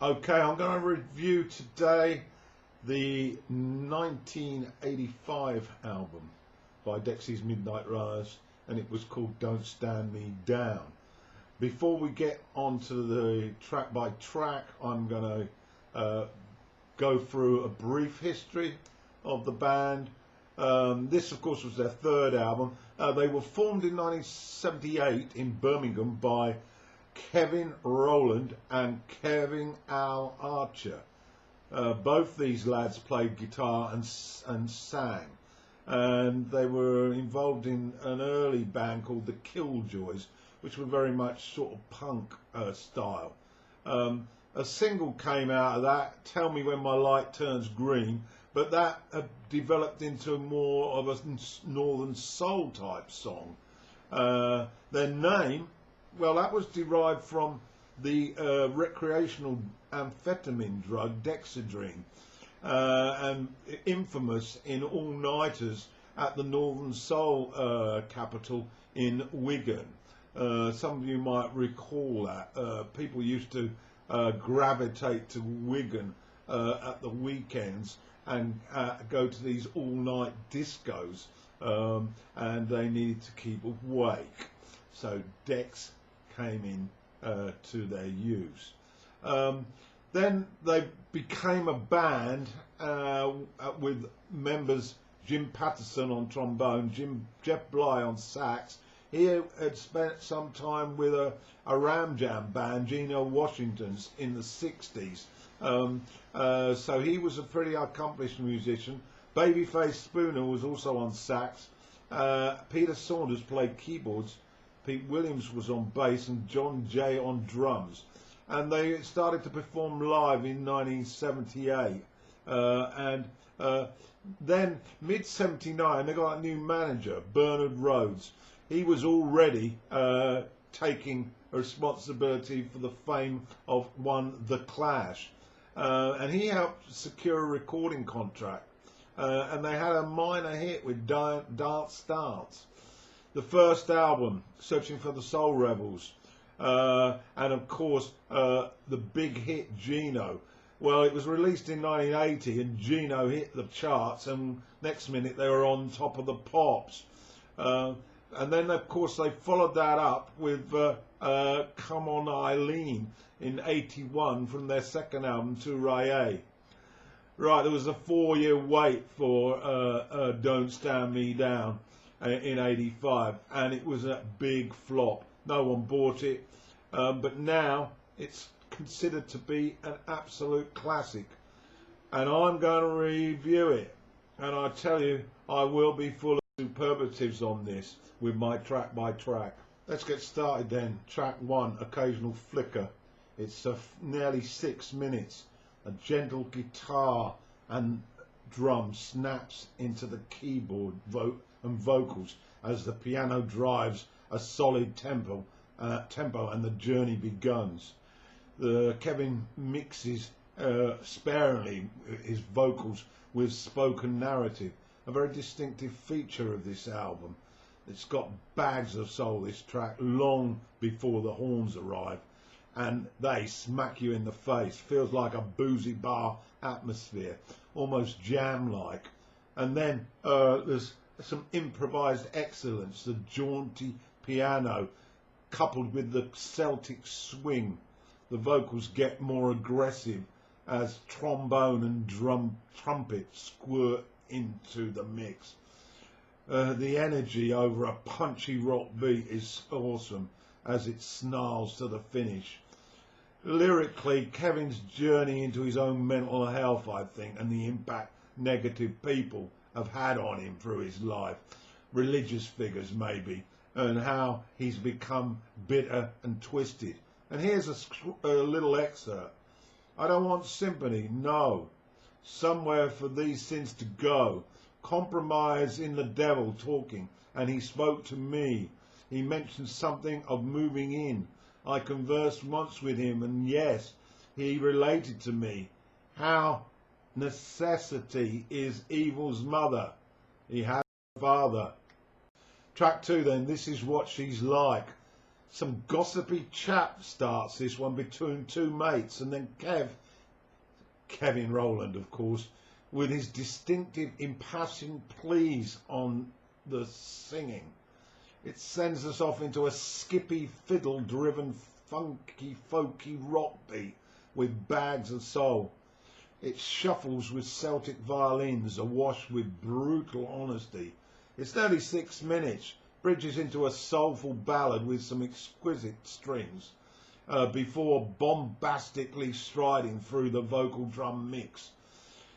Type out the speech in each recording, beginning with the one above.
Okay, I'm going to review today the 1985 album by Dexy's Midnight Runners, and it was called Don't Stand Me Down. Before we get on to the track by track, I'm going to go through a brief history of the band. This, of course, was their third album. They were formed in 1978 in Birmingham by Kevin Rowland and Kevin Al Archer. Both these lads played guitar and sang, and they were involved in an early band called the Killjoys, which were very much sort of punk style. A single came out of that, Tell Me When My Light Turns Green, but that developed into more of a northern soul type song. Their name, well, that was derived from the recreational amphetamine drug Dexy, and infamous in all-nighters at the Northern Soul capital in Wigan. Some of you might recall that. People used to gravitate to Wigan at the weekends and go to these all-night discos, and they needed to keep awake. So Dex came in to their use. Then they became a band with members Jim Patterson on trombone, Jeff Bly on sax. He had spent some time with a Ram Jam band, Gino Washington's, in the 60s. So he was a pretty accomplished musician. Babyface Spooner was also on sax. Peter Saunders played keyboards. Pete Williams was on bass and John Jay on drums, and they started to perform live in 1978, and then mid-79 they got a new manager, Bernard Rhodes. He was already taking responsibility for the fame of The Clash, and he helped secure a recording contract, and they had a minor hit with Dance Stance. The first album, Searching for the Soul Rebels, and of course the big hit Gino. Well, it was released in 1980 and Gino hit the charts, and next minute they were on top of the pops. And then of course they followed that up with Come On Eileen in 81 from their second album, To Raye. Right, there was a 4-year wait for Don't Stand Me Down in 85, and it was a big flop. No one bought it, but now it's considered to be an absolute classic, and I'm going to review it, and I tell you, I will be full of superlatives on this with my track by track. Let's get started then. Track 1, Occasional Flicker. It's nearly 6 minutes. A gentle guitar and drum snaps into the keyboard and vocals as the piano drives a solid tempo and the journey begins. Kevin mixes sparingly his vocals with spoken narrative, a very distinctive feature of this album. It's got bags of soul, this track, long before the horns arrive, and they smack you in the face. Feels like a boozy bar atmosphere, almost jam-like. And then there's some improvised excellence, the jaunty piano coupled with the Celtic swing. The vocals get more aggressive as trombone and trumpet squirt into the mix. The energy over a punchy rock beat is awesome as it snarls to the finish. Lyrically, Kevin's journey into his own mental health, I think, and the impact negative people have had on him through his life, religious figures maybe, and how he's become bitter and twisted. And here's a little excerpt. I don't want sympathy, no. Somewhere for these sins to go. Compromise in the devil talking, and he spoke to me. He mentioned something of moving in. I conversed once with him, and yes, he related to me. How necessity is evil's mother. He had a father. Track 2 then, This Is What She's Like. Some gossipy chat starts this one between two mates, and then Kevin Rowland, of course, with his distinctive impassioned pleas on the singing. It sends us off into a skippy, fiddle-driven, funky, folky rock beat with bags of soul. It shuffles with Celtic violins, awash with brutal honesty. It's nearly 6 minutes, bridges into a soulful ballad with some exquisite strings, before bombastically striding through the vocal drum mix.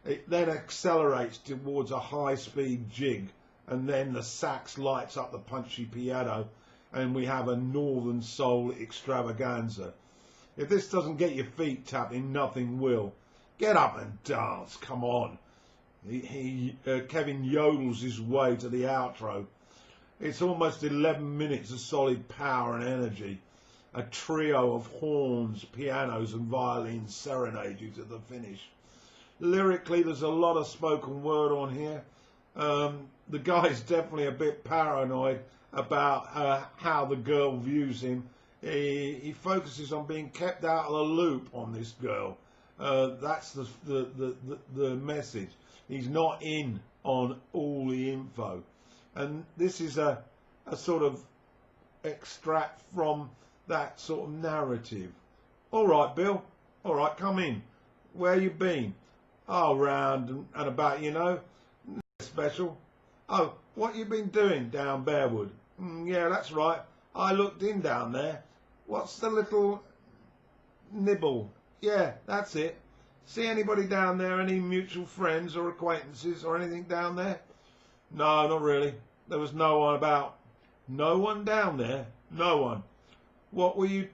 It then accelerates towards a high-speed jig, and then the sax lights up the punchy piano, and we have a Northern Soul extravaganza. If this doesn't get your feet tapping, nothing will. Get up and dance, come on. Kevin yodels his way to the outro. It's almost 11 minutes of solid power and energy. A trio of horns, pianos and violins serenade you to the finish. Lyrically, there's a lot of spoken word on here. The guy's definitely a bit paranoid about how the girl views him. He focuses on being kept out of the loop on this girl. That's the message. He's not in on all the info. And this is a sort of extract from that sort of narrative. All right, Bill. All right, come in. Where you been? Oh, round and about, you know. Special. Oh, what you been doing down Bearwood? Yeah, that's right. I looked in down there. What's the little nibble? Yeah, that's it. See anybody down there? Any mutual friends or acquaintances or anything down there? No, not really. There was no one about. No one down there? No one. What were you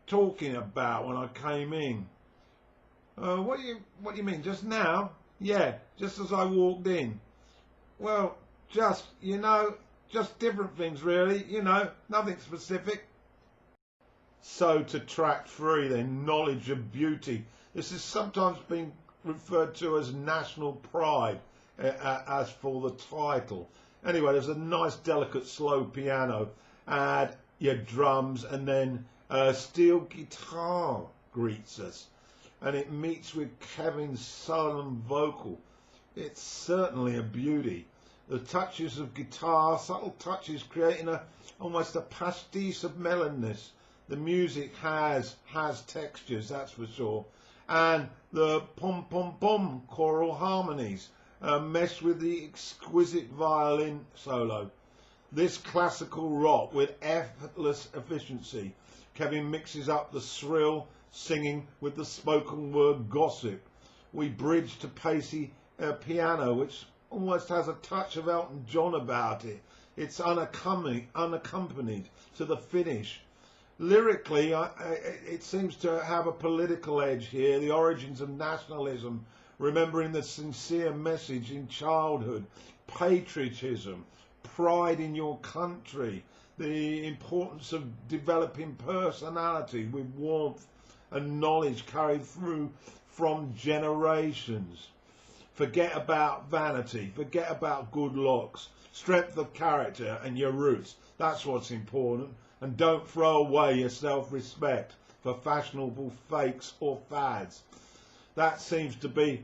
talking about when I came in? What do you mean? Just now? Yeah, just as I walked in. Well, just, you know, just different things really, you know, nothing specific. So to track 3 then, Knowledge of Beauty. This is sometimes been referred to as national pride, as for the title. Anyway, there's a nice delicate slow piano, add your drums, and then steel guitar greets us. And it meets with Kevin's solemn vocal. It's certainly a beauty. The touches of guitar, subtle touches, creating almost a pastiche of mellowness. The music has textures, that's for sure. And the pom-pom-pom choral harmonies mesh with the exquisite violin solo. This classical rock with effortless efficiency. Kevin mixes up the shrill singing with the spoken word gossip. We bridge to pacey piano, which almost has a touch of Elton John about it. It's unaccompanied to the finish. Lyrically, it seems to have a political edge here, the origins of nationalism, remembering the sincere message in childhood, patriotism, pride in your country, the importance of developing personality with warmth and knowledge carried through from generations. Forget about vanity, forget about good looks, strength of character and your roots. That's what's important. And don't throw away your self-respect for fashionable fakes or fads. That seems to be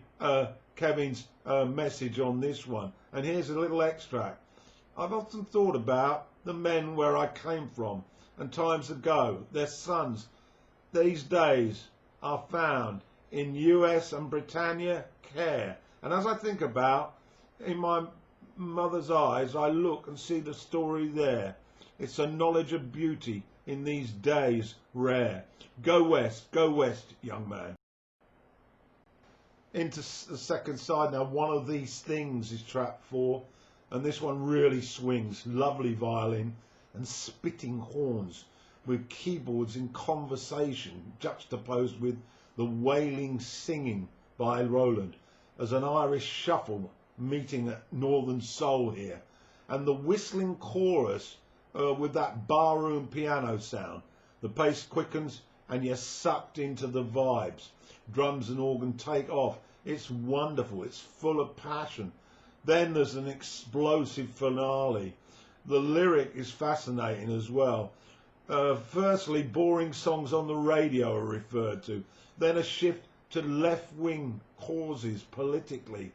Kevin's message on this one. And here's a little extract. I've often thought about the men where I came from, and times ago, their sons these days are found in US and Britannia care. And as I think about, in my mother's eyes, I look and see the story there. It's a knowledge of beauty in these days rare. Go west, young man. Into the second side now. One of these things is track 4, and this one really swings. Lovely violin and spitting horns with keyboards in conversation juxtaposed with the wailing singing by Rowland as an Irish shuffle meeting a Northern Soul here, and the whistling chorus with that barroom piano sound. The pace quickens and you're sucked into the vibes. Drums and organ take off. It's wonderful. It's full of passion. Then there's an explosive finale. The lyric is fascinating as well. Firstly, boring songs on the radio are referred to, then a shift to left-wing causes politically,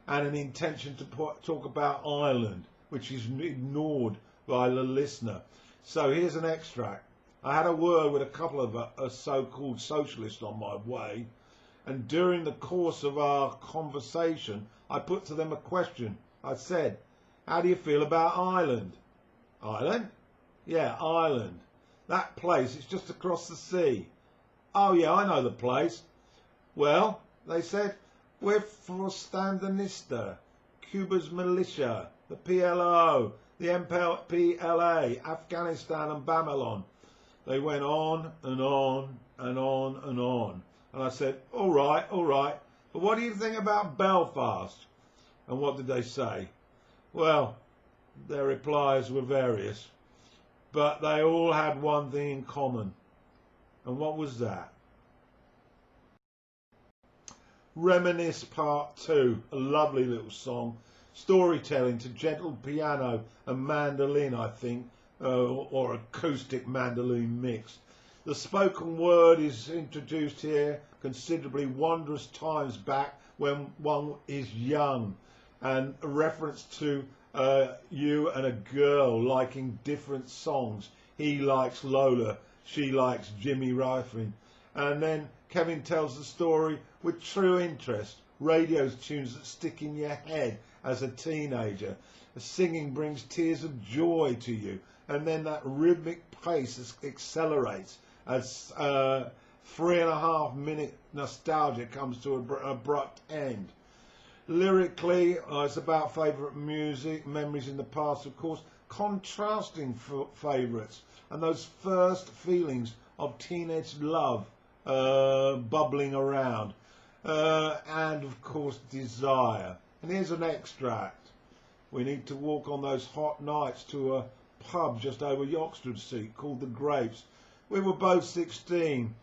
and an intention to talk about Ireland, which is ignored by the listener. So here's an extract. I had a word with a couple of so-called socialists on my way, and during the course of our conversation, I put to them a question. I said, how do you feel about Ireland? Ireland? Yeah, Ireland. That place, it's just across the sea. Oh yeah, I know the place. Well, they said, we're for Standinista, Cuba's militia, the PLO, the MPLA, Afghanistan and Babylon. They went on and on and on and on. And I said, all right, but what do you think about Belfast? And what did they say? Well, their replies were various, but they all had one thing in common. And what was that? Reminisce Part 2, a lovely little song, storytelling to gentle piano and mandolin, I think, or acoustic mandolin mixed. The spoken word is introduced here considerably wondrous times back when one is young, and a reference to you and a girl liking different songs. He likes Lola, she likes Jimmy Ruffin. And then Kevin tells the story with true interest. Radio tunes that stick in your head as a teenager. The singing brings tears of joy to you. And then that rhythmic pace accelerates as 3.5 minute nostalgia comes to an abrupt end. Lyrically, it's about favourite music, memories in the past, of course, contrasting favourites, and those first feelings of teenage love bubbling around, and of course desire. And here's an extract. We need to walk on those hot nights to a pub just over the Oxford Street called The Grapes. We were both 16.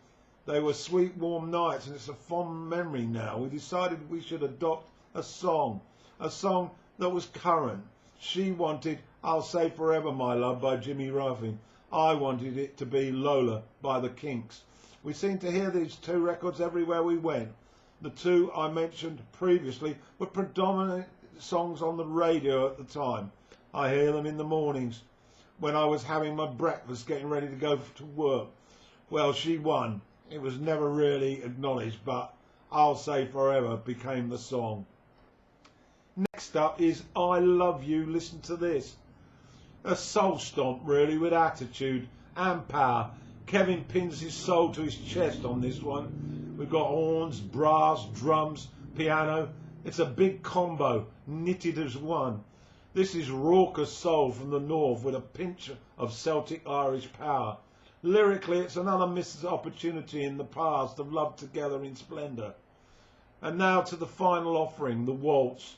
They were sweet warm nights, and it's a fond memory now. We decided we should adopt a song that was current. She wanted I'll Say Forever My Love by Jimmy Ruffin. I wanted it to be Lola by the Kinks. We seemed to hear these two records everywhere we went. The two I mentioned previously were predominant songs on the radio at the time. I hear them in the mornings when I was having my breakfast getting ready to go to work. Well, she won. It was never really acknowledged, but I'll Say Forever became the song. Next up is I Love You, Listen to This. A soul stomp really, with attitude and power. Kevin pins his soul to his chest on this one. We've got horns, brass, drums, piano. It's a big combo, knitted as one. This is raucous soul from the north with a pinch of Celtic Irish power. Lyrically, it's another missed opportunity in the past of love together in splendour. And now to the final offering, the waltz.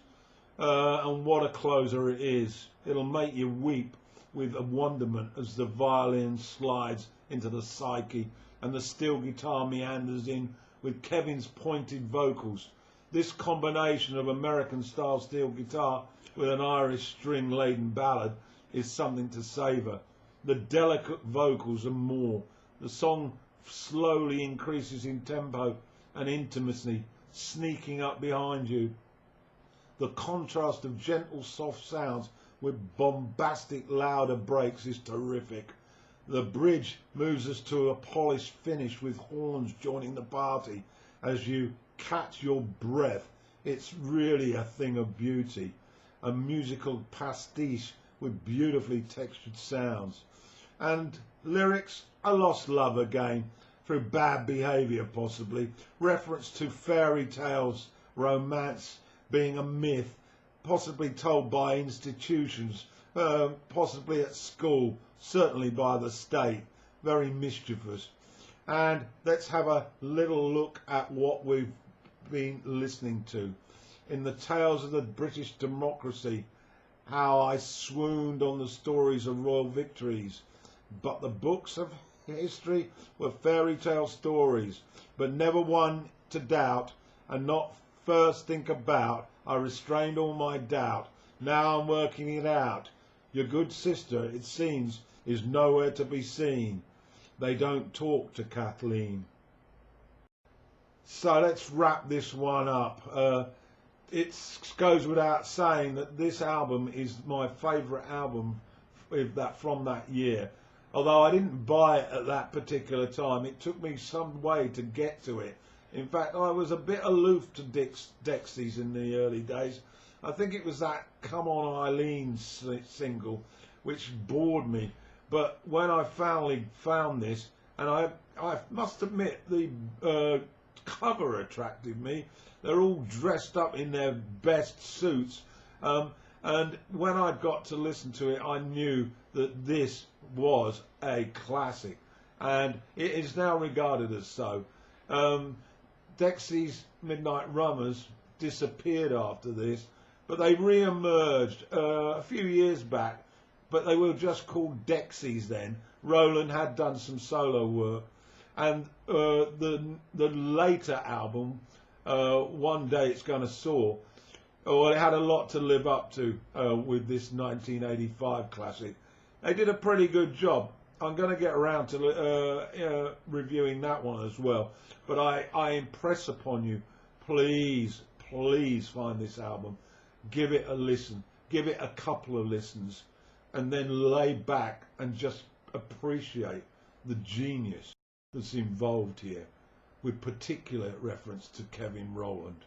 And what a closer it is. It'll make you weep with a wonderment as the violin slides into the psyche and the steel guitar meanders in with Kevin's pointed vocals. This combination of American-style steel guitar with an Irish string-laden ballad is something to savour. The delicate vocals and more. The song slowly increases in tempo and intimacy, sneaking up behind you. The contrast of gentle, soft sounds with bombastic, louder breaks is terrific. The bridge moves us to a polished finish with horns joining the party as you catch your breath. It's really a thing of beauty. A musical pastiche with beautifully textured sounds. And lyrics, a lost love again, through bad behaviour possibly. Reference to fairy tales, romance being a myth, possibly told by institutions, possibly at school, certainly by the state. Very mischievous. And let's have a little look at what we've been listening to. In the tales of the British democracy, how I swooned on the stories of royal victories. But the books of history were fairy tale stories, but never one to doubt, and not first think about. I restrained all my doubt. Now I'm working it out. Your good sister, it seems, is nowhere to be seen. They don't talk to Kathleen. So let's wrap this one up. It goes without saying that this album is my favourite album from that year. Although I didn't buy it at that particular time, it took me some way to get to it. In fact, I was a bit aloof to Dexy's in the early days. I think it was that Come On Eileen single which bored me. But when I finally found this, and I must admit the cover attracted me. They're all dressed up in their best suits. And when I got to listen to it, I knew that this was a classic. And it is now regarded as so. Dexy's Midnight Runners disappeared after this, but they re-emerged a few years back, but they were just called Dexys then. Roland had done some solo work, and the later album, One Day It's Gonna Soar, well, it had a lot to live up to with this 1985 classic. They did a pretty good job. I'm going to get around to reviewing that one as well. But I impress upon you, please find this album. Give it a listen. Give it a couple of listens. And then lay back and just appreciate the genius that's involved here, with particular reference to Kevin Rowland.